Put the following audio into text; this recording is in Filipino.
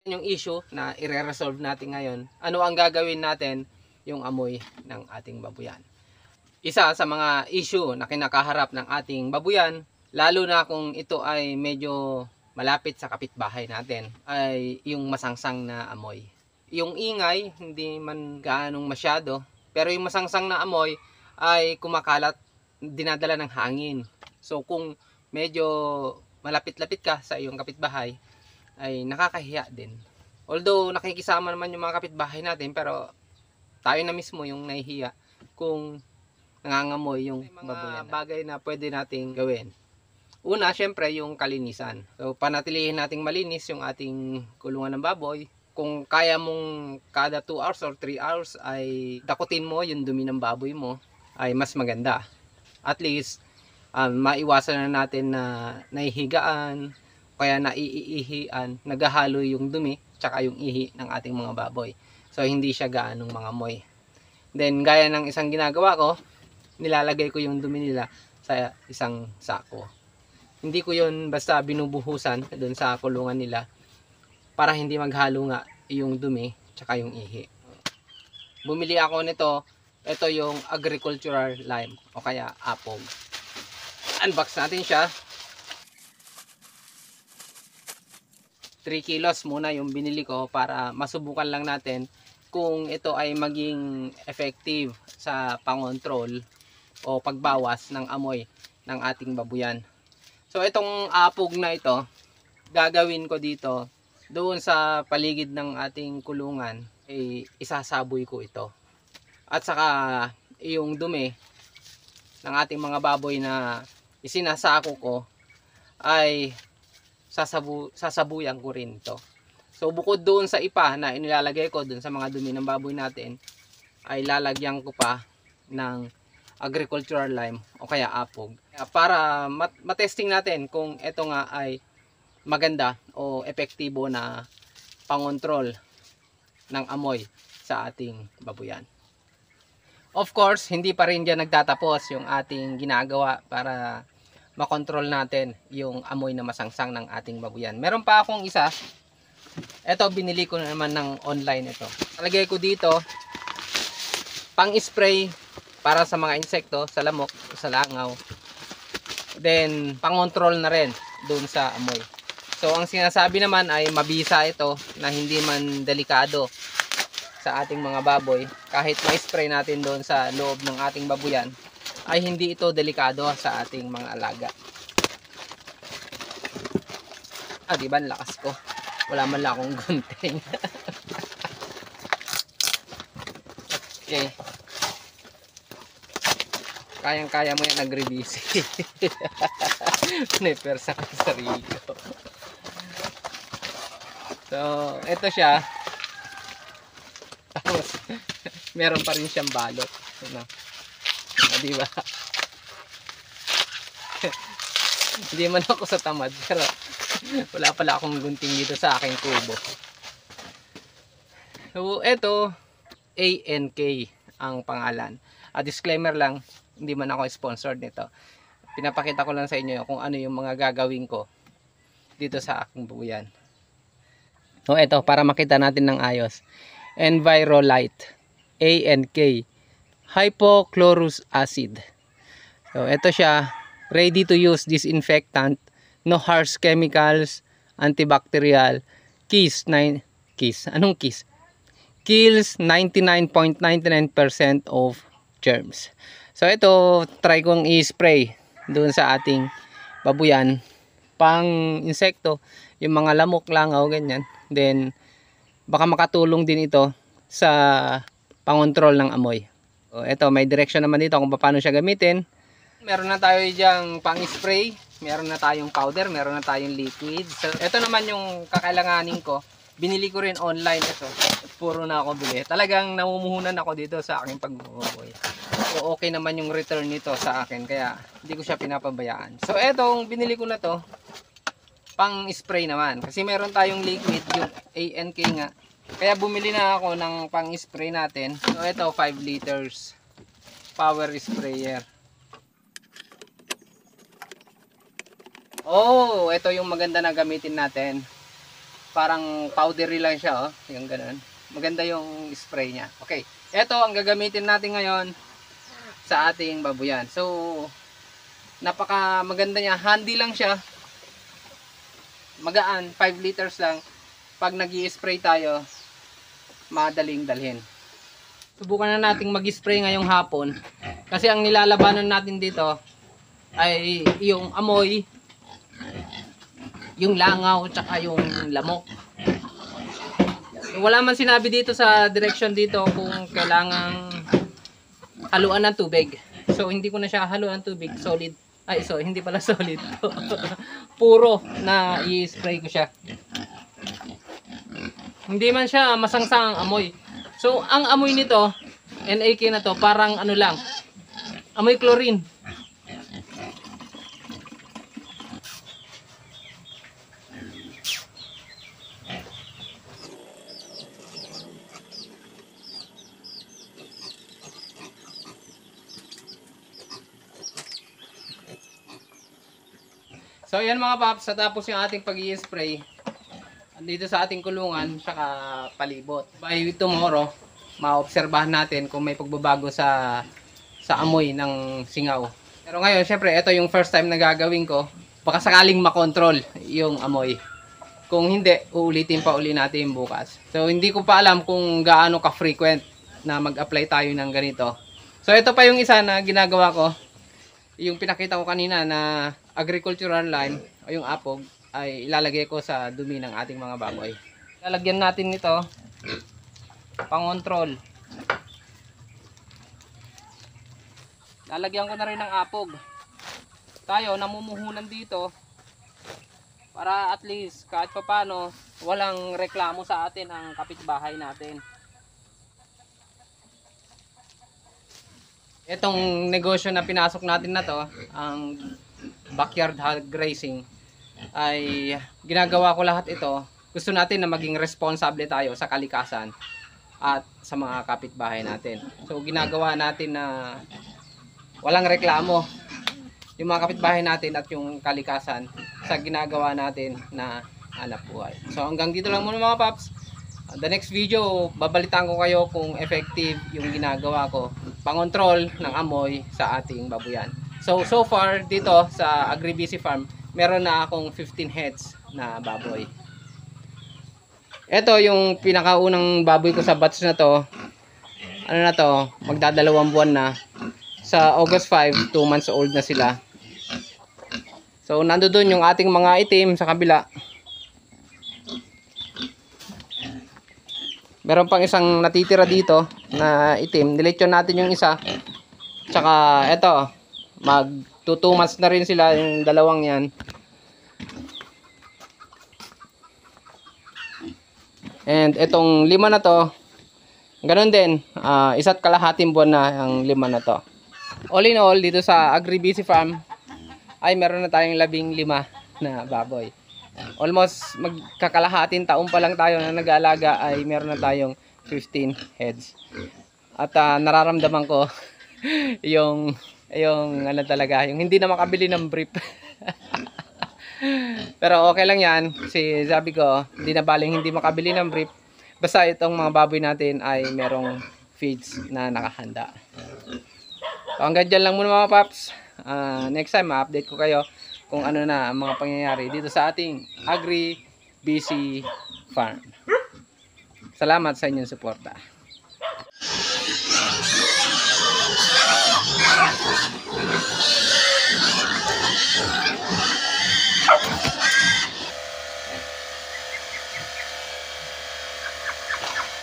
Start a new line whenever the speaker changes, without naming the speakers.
Yung issue na i-resolve natin ngayon. Ano ang gagawin natin yung amoy ng ating babuyan? Isa sa mga issue na kinakaharap ng ating babuyan, lalo na kung ito ay medyo malapit sa kapitbahay natin, ay yung masangsang na amoy. Yung ingay, hindi man gaanong masyado, pero yung masangsang na amoy ay kumakalat, dinadala ng hangin. So kung medyo malapit-lapit ka sa iyong kapitbahay, ay nakakahiya din. Although nakikisama naman yung mga kapitbahay natin, pero tayo na mismo yung nahihiya kung nangangamoy yung mga bagay na pwede nating gawin. Una, syempre yung kalinisan. So panatilihin nating malinis yung ating kulungan ng baboy. Kung kaya mong kada 2 hours or 3 hours ay dakutin mo yung dumi ng baboy mo, ay mas maganda. At least maiwasan na natin na nahihigaan, kaya naiihian, naghahalo yung dumi tsaka yung ihi ng ating mga baboy. So hindi siya gaanong mangamoy. Then gaya ng isang ginagawa ko, nilalagay ko yung dumi nila sa isang sako. Hindi ko yun basta binubuhusan doon sa kulungan nila para hindi maghalo nga yung dumi tsaka yung ihi. Bumili ako nito, ito yung agricultural lime o kaya apog. Unbox natin siya. 3 kilos muna yung binili ko para masubukan lang natin kung ito ay maging effective sa pangontrol o pagbawas ng amoy ng ating babuyan. So itong apog na ito, gagawin ko dito doon sa paligid ng ating kulungan, ay isasaboy ko ito. At saka yung dumi ng ating mga baboy na isinasako ko ay sasabuyan ko rin to. So bukod doon sa ipa na inilalagay ko doon sa mga dumi ng baboy natin, ay lalagyan ko pa ng agricultural lime o kaya apog para matesting natin kung ito nga ay maganda o epektibo na pangontrol ng amoy sa ating babuyan. Of course, hindi pa rin dyan nagtatapos yung ating ginagawa para makontrol natin yung amoy na masangsang ng ating babuyan. Meron pa akong isa. Ito, binili ko naman ng online ito. Talagay ko dito, pang spray para sa mga insekto, sa lamok, sa langaw. Then, pangontrol na rin dun sa amoy. So, ang sinasabi naman ay mabisa ito na hindi man delikado sa ating mga baboy. Kahit ma-spray natin doon sa loob ng ating babuyan, ay hindi ito delikado sa ating mga alaga. Diba ang lakas ko? Wala man lang akong gunting. Okay. Kayang-kaya mo yan, nag-revisi. Sniper sa sarili ko. So, ito siya. Tapos, meron pa rin siyang balot. Ano? Diba? Hindi man ako sa tamad, pero wala pala akong gunting dito sa aking kubo. So ito, ANK ang pangalan. Disclaimer lang, hindi man ako sponsored nito. Pinapakita ko lang sa inyo kung ano yung mga gagawin ko dito sa aking babuyan. So ito, para makita natin ng ayos, Envirolite, ANK, hypochlorous acid. So ito siya, ready to use disinfectant, no harsh chemicals, antibacterial, kills 99.99% of germs. So ito, try kong i-spray doon sa ating babuyan, pang insekto, yung mga lamok, langaw, ganyan. Then baka makatulong din ito sa pangontrol ng amoy. So ito, may direction naman dito kung paano siya gamitin. Meron na tayo diyang pang-spray, meron na tayong powder, meron na tayong liquid. So ito naman yung kakailanganin ko. Binili ko rin online ito. Puro na ako bili. Talagang namumuhunan ako dito sa aking pagbubuhay. So okay naman yung return nito sa akin, kaya hindi ko siya pinapabayaan. So etong binili ko na to, pang-spray naman. Kasi meron tayong liquid, yung ANK nga. Kaya bumili na ako ng pang-spray natin. So ito, 5 liters power sprayer. Oh, ito yung maganda na gamitin natin. Parang powdery lang siya, oh. Yung ganun. Maganda yung spray niya. Okay. Ito ang gagamitin natin ngayon sa ating babuyan. So, napaka maganda niya. Handy lang siya. Magaan. 5 liters lang. Pag nag-i-spray tayo, madaling dalhin. Subukan na nating mag-spray ngayong hapon. Kasi ang nilalabanan natin dito ay yung amoy, yung langaw, tsaka yung lamok. Wala man sinabi dito sa direction dito kung kailangang haluan ng tubig. So hindi ko na siya haluan ng tubig, solid. Ay, so hindi pala solid. Puro na i-spray ko siya. Hindi man siya masangsang amoy. So ang amoy nito, NAK na to, parang ano lang, amoy chlorine. So yan mga paps, natapos yung ating pag-i-spray dito sa ating kulungan saka palibot. By tomorrow, maobserbahan natin kung may pagbabago sa amoy ng singaw. Pero ngayon, syempre, ito yung first time na gagawin ko. Baka sakaling makontrol yung amoy. Kung hindi, uulitin pa uli natin bukas. So hindi ko pa alam kung gaano ka-frequent na mag-apply tayo ng ganito. So ito pa yung isa na ginagawa ko. Yung pinakita ko kanina na agricultural line o yung apog ay ilalagay ko sa dumi ng ating mga baboy. Lalagyan natin nito pang-control. Lalagyan ko na rin ng apog. Tayo namumuhunan dito para at least kahit papaano walang reklamo sa atin ang kapitbahay natin. Itong negosyo na pinasok natin na to, ang backyard hog grazing, ay ginagawa ko lahat ito. Gusto natin na maging responsable tayo sa kalikasan at sa mga kapitbahay natin. So ginagawa natin na walang reklamo yung mga kapitbahay natin at yung kalikasan sa ginagawa natin na hanap buhay. So hanggang dito lang muna mga paps. The next video, babalitaan ko kayo kung effective yung ginagawa ko pangontrol ng amoy sa ating babuyan. So far dito sa AgriBC Farm, meron na akong 15 heads na baboy. Ito yung pinakaunang baboy ko sa batch na to. Ano na to, magdadalawang buwan na. Sa August 5, 2 months old na sila. So nandoon yung ating mga itim sa kabila. Meron pang isang natitira dito na itim. Nilechon natin yung isa. Tsaka eto, mag 2 months na rin sila yung dalawang yan. And etong 5 na to, ganun din, 1.5 buwan na ang 5 na to. All in all, dito sa AgriBC Farm ay meron na tayong 15 na baboy. Almost magkakalahating taon pa lang tayo na nag-aalaga ay meron na tayong 15 heads. At nararamdaman ko yung ano talaga, yung hindi na makabili ng brief. Pero okay lang yan. Kasi sabi ko, hindi na baling hindi makabili ng brief. Basta itong mga baboy natin ay merong feeds na nakahanda. So hanggang dyan lang muna mga paps. Next time, ma-update ko kayo kung ano na ang mga pangyayari dito sa ating AgriBC Farm. Salamat sa inyong suporta.